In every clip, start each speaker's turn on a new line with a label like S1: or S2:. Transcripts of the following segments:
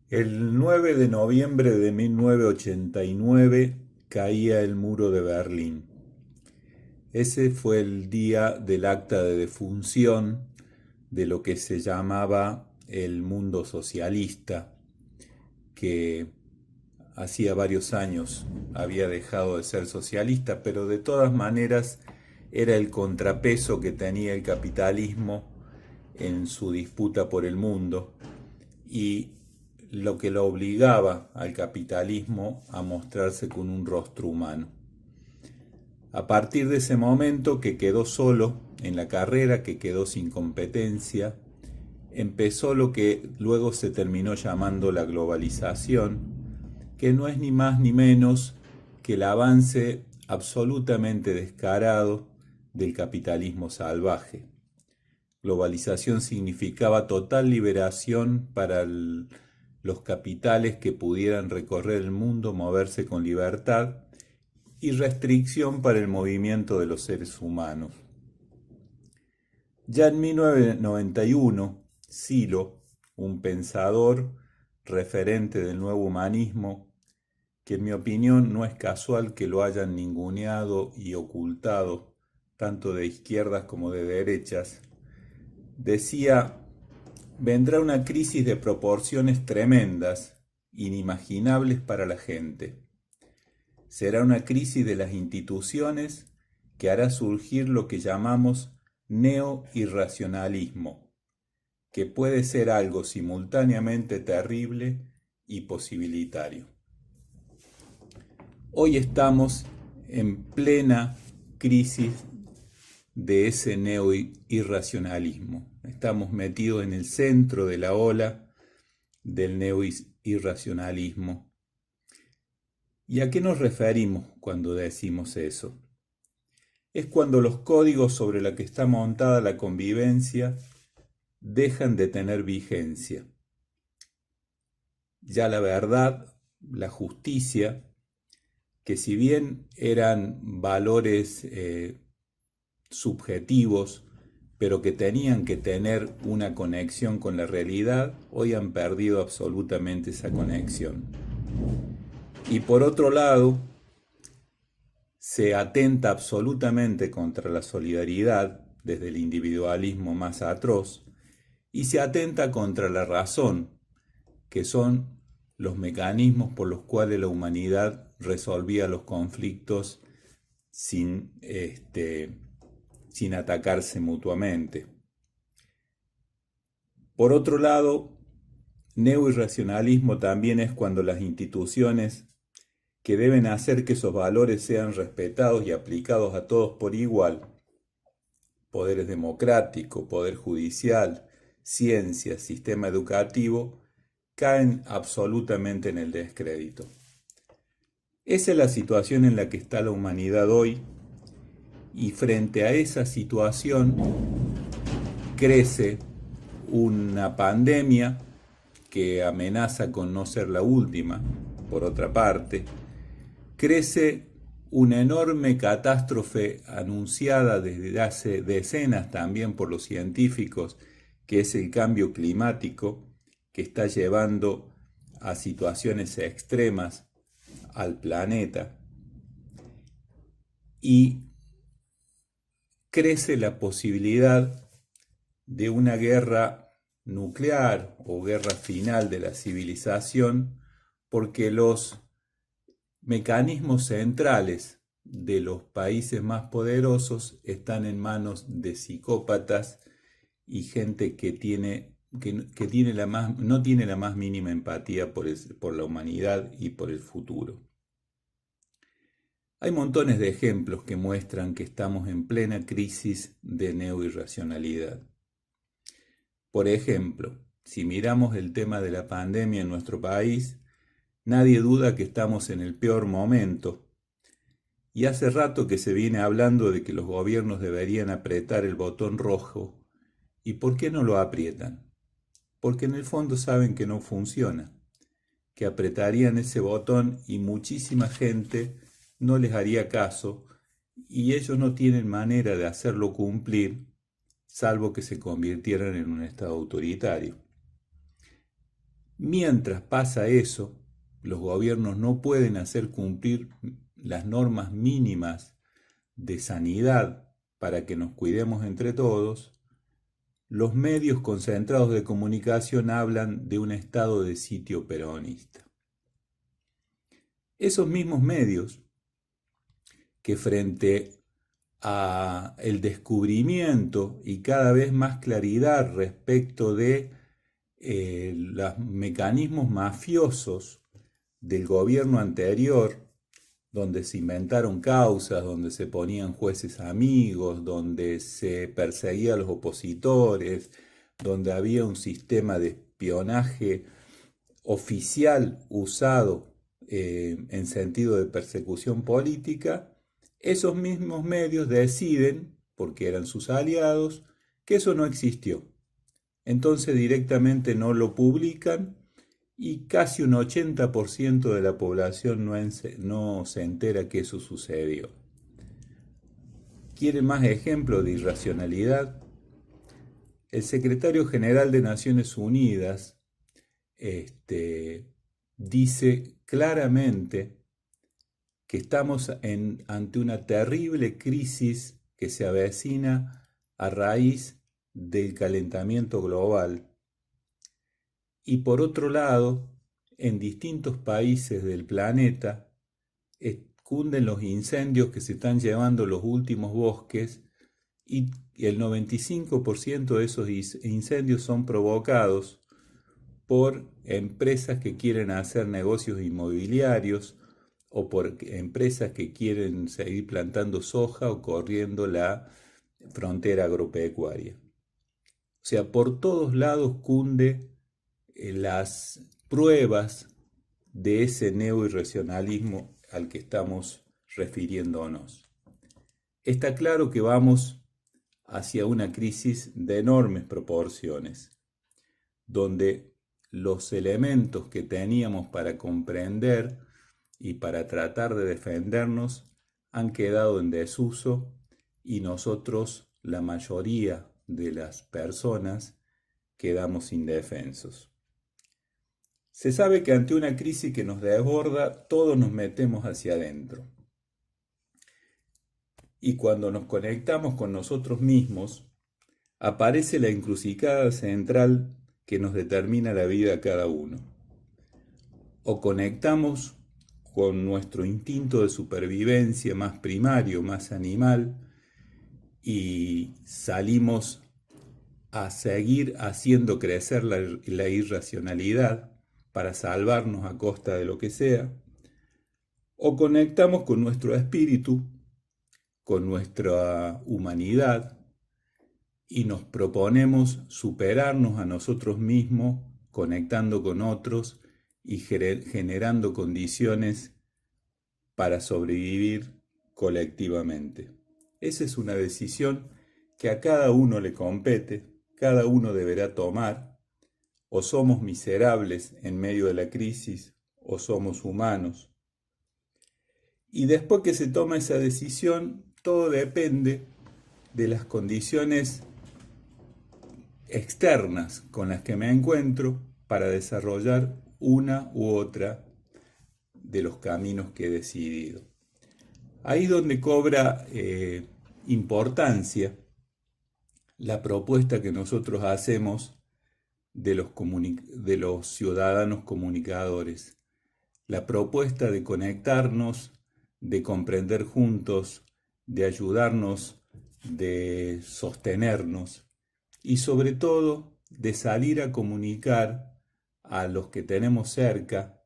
S1: El 9 de noviembre de 1989 caía el muro de Berlín. Ese fue el día del acta de defunción de lo que se llamaba el mundo socialista, que hacía varios años había dejado de ser socialista, pero de todas maneras era el contrapeso que tenía el capitalismo en su disputa por el mundo y lo que lo obligaba al capitalismo a mostrarse con un rostro humano. A partir de ese momento que quedó solo en la carrera, que quedó sin competencia, empezó lo que luego se terminó llamando la globalización, que no es ni más ni menos que el avance absolutamente descarado del capitalismo salvaje. Globalización significaba total liberación para los capitales que pudieran recorrer el mundo, moverse con libertad, y restricción para el movimiento de los seres humanos. Ya en 1991, Silo, un pensador referente del nuevo humanismo, que en mi opinión no es casual que lo hayan ninguneado y ocultado, tanto de izquierdas como de derechas, decía: vendrá una crisis de proporciones tremendas, inimaginables para la gente. Será una crisis de las instituciones que hará surgir lo que llamamos neoirracionalismo, que puede ser algo simultáneamente terrible y posibilitario. Hoy estamos en plena crisis de ese neoirracionalismo. Estamos metidos en el centro de la ola del neoirracionalismo. ¿Y a qué nos referimos cuando decimos eso? Es cuando los códigos sobre los que está montada la convivencia dejan de tener vigencia. Ya la verdad, la justicia, que si bien eran valores subjetivos, pero que tenían que tener una conexión con la realidad, hoy han perdido absolutamente esa conexión. Y por otro lado, se atenta absolutamente contra la solidaridad, desde el individualismo más atroz, y se atenta contra la razón, que son los mecanismos por los cuales la humanidad resolvía los conflictos sin atacarse mutuamente. Por otro lado, neoirracionalismo también es cuando las instituciones que deben hacer que esos valores sean respetados y aplicados a todos por igual, poderes democráticos, poder judicial, ciencia, sistema educativo, caen absolutamente en el descrédito. Esa es la situación en la que está la humanidad hoy, y frente a esa situación crece una pandemia que amenaza con no ser la última. Por otra parte, crece una enorme catástrofe anunciada desde hace decenas también por los científicos, que es el cambio climático, que está llevando a situaciones extremas al planeta, y crece la posibilidad de una guerra nuclear o guerra final de la civilización, porque los mecanismos centrales de los países más poderosos están en manos de psicópatas y gente que no tiene la más mínima empatía por la humanidad y por el futuro. Hay montones de ejemplos que muestran que estamos en plena crisis de neoirracionalidad. Por ejemplo, si miramos el tema de la pandemia en nuestro país, nadie duda que estamos en el peor momento, y hace rato que se viene hablando de que los gobiernos deberían apretar el botón rojo. ¿Y por qué no lo aprietan? Porque en el fondo saben que no funciona, que apretarían ese botón y muchísima gente no les haría caso, y ellos no tienen manera de hacerlo cumplir, salvo que se convirtieran en un estado autoritario. Mientras pasa eso, los gobiernos no pueden hacer cumplir las normas mínimas de sanidad para que nos cuidemos entre todos. Los medios concentrados de comunicación hablan de un estado de sitio peronista. Esos mismos medios que frente a el descubrimiento y cada vez más claridad respecto de los mecanismos mafiosos del gobierno anterior, donde se inventaron causas, donde se ponían jueces amigos, donde se perseguía a los opositores, donde había un sistema de espionaje oficial usado en sentido de persecución política, esos mismos medios deciden, porque eran sus aliados, que eso no existió. Entonces directamente no lo publican y casi un 80% de la población no se entera que eso sucedió. ¿Quieren más ejemplos de irracionalidad? El secretario general de Naciones Unidas dice claramente que estamos ante una terrible crisis que se avecina a raíz del calentamiento global. Y por otro lado, en distintos países del planeta cunden los incendios que se están llevando los últimos bosques y el 95% de esos incendios son provocados por empresas que quieren hacer negocios inmobiliarios o por empresas que quieren seguir plantando soja o corriendo la frontera agropecuaria. O sea, por todos lados cunde las pruebas de ese neoirracionalismo al que estamos refiriéndonos. Está claro que vamos hacia una crisis de enormes proporciones, donde los elementos que teníamos para comprender y para tratar de defendernos han quedado en desuso y nosotros, la mayoría de las personas, quedamos indefensos. Se sabe que ante una crisis que nos desborda, todos nos metemos hacia adentro. Y cuando nos conectamos con nosotros mismos, aparece la encrucijada central que nos determina la vida a cada uno. O conectamos con nuestro instinto de supervivencia más primario, más animal, y salimos a seguir haciendo crecer la irracionalidad para salvarnos a costa de lo que sea, o conectamos con nuestro espíritu, con nuestra humanidad, y nos proponemos superarnos a nosotros mismos, conectando con otros y generando condiciones para sobrevivir colectivamente. Esa es una decisión que a cada uno le compete, cada uno deberá tomar. O somos miserables en medio de la crisis, o somos humanos. Y después que se toma esa decisión, todo depende de las condiciones externas con las que me encuentro para desarrollar una u otra de los caminos que he decidido. Ahí es donde cobra importancia la propuesta que nosotros hacemos de los ciudadanos comunicadores, la propuesta de conectarnos, de comprender juntos, de ayudarnos, de sostenernos y sobre todo de salir a comunicar a los que tenemos cerca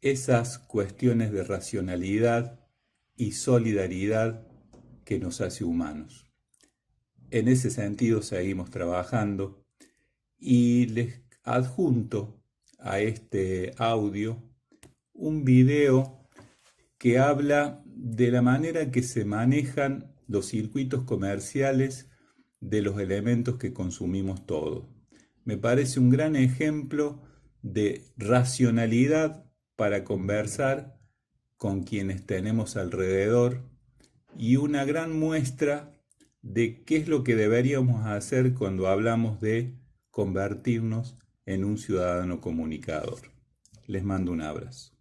S1: esas cuestiones de racionalidad y solidaridad que nos hace humanos. En ese sentido seguimos trabajando y les adjunto a este audio un video que habla de la manera que se manejan los circuitos comerciales de los elementos que consumimos todos. Me parece un gran ejemplo de racionalidad para conversar con quienes tenemos alrededor y una gran muestra de qué es lo que deberíamos hacer cuando hablamos de convertirnos en un ciudadano comunicador. Les mando un abrazo.